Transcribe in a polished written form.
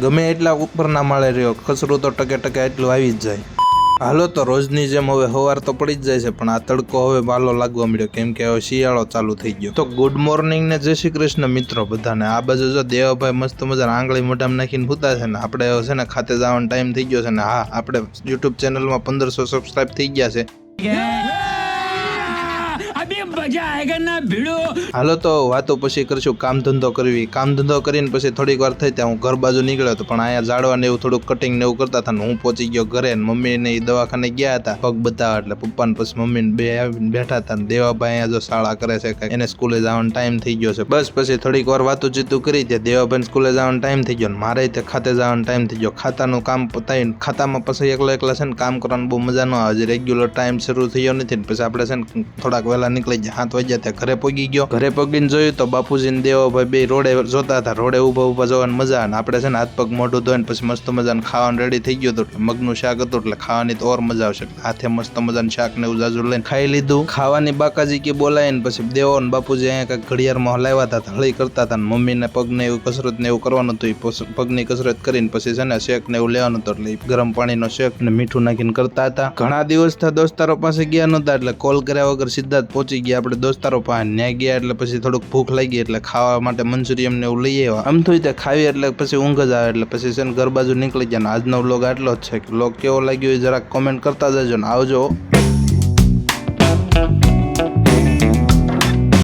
ગમે એટલા ઉપરના માળે રહ્યો, કચરું તો ટકે ટકે એટલું આવી જ જાય. હાલો તો રોજની જેમ હવે સવાર તો પડી જ જાય છે, પણ આ તડકો હવે બાલો લાગવા મળ્યો, કેમ કે હવે શિયાળો ચાલુ થઈ ગયો. તો ગુડ મોર્નિંગ ને જય શ્રી કૃષ્ણ મિત્રો બધાને. આ બાજુ જો દેવાભાઈ મસ્ત મજા આંગળી મોઢામાં નાખીને ભૂતા છે ને આપણે છે ને ખાતે જવાનો ટાઈમ થઈ ગયો છે ને. હા, આપણે યુટ્યુબ ચેનલમાં 1500 સબસ્ક્રાઇબ થઈ ગયા છે. હાલો તો વાતો પછી કરશું, કામ ધંધો કરવી. કામ ધંધો કરીને પછી થોડીક વાર થઈ ત્યાં હું ઘર બાજુ નીકળ્યો હતો, પણ અહીંયા ઝાડવા ને એવું થોડુંક કટિંગ ને એવું કરતા હતા ને હું પહોંચી ગયો ઘરે. મમ્મી ને દવાખાને ગયા હતા પગ બતાવવા, એટલે પપ્પા ને પછી મમ્મી ને બે આવીને બેઠા હતા. દેવાભાઈ અહીંયા જો શાળા કરે છે, એને સ્કૂલે જવાનો ટાઈમ થઈ ગયો છે. બસ પછી થોડીક વાર વાતું ચીતું કરી ત્યાં દેવાભાઈ સ્કૂલે જવાનો ટાઈમ થઈ ગયો, મારે તે ખાતે જવાનો ટાઈમ થઈ ગયો. ખાતાનું કામ પતાવીને ખાતામાં પછી એકલા છે ને કામ કરવાનું બહુ મજા ન આવે, રેગ્યુલર ટાઈમ શરૂ થયો નથી ને પછી આપણે છે ને થોડાક વહેલા નીકળી ગયા. 7 વાગ્યા ત્યાં ઘરે પહોંચી ગયો. ઘરે પગીને જોયું તો બાપુજી ને દેવાભાઈ બે રોડે જોતા હતા. રોડે ઉભા જોવાની મજા, અને આપણે છે ને હાથ પગ મોઢું ધોઈને પછી મસ્ત મજાનું ખાવાનું રેડી થઈ ગયું હતું. મગનું શાક હતું એટલે ખાવાની તો ઓર મજા આવશે. હાથે મસ્ત મજાનું શાક ને એવું જાજુ લઈને ખાઈ લીધું. ખાવાની બાકાજી કે બોલાવીને પછી દેવો ને બાપુજી અહીંયા કઈક ઘડિયાળમાં હલાવ્યા હતા, હળી કરતા હતા. મમ્મી ને પગ ને એવું કસરત ને એવું કરવાનું હતું. પગની કસરત કરીને પછી છે ને શેક ને એવું લેવાનું હતું, એટલે ગરમ પાણીનો શેક ને મીઠું નાખીને કરતા હતા. ઘણા દિવસ દોસ્તારો પાસે ગયા નહોતા, એટલે કોલ કર્યા વગર સીધા જ પહોંચી ગયા આપણે દોસ્તારો પાસે. ન્યા ગયા એટલે પછી થોડુંક ભૂખ લાગી એટલે ખાવા માટે મંચુરિયમ ને એવું લઈ આવ્યા. આમ થોડી ત્યાં ખાવી એટલે પછી ઊંઘ જ આવે, એટલે પછી છે ને ઘર બાજુ નીકળી ગયા. આજનો વ્લોગ આટલો જ છે. વ્લોગ કેવો લાગ્યો એ જરાક કોમેન્ટ કરતા જજો ને આવજો.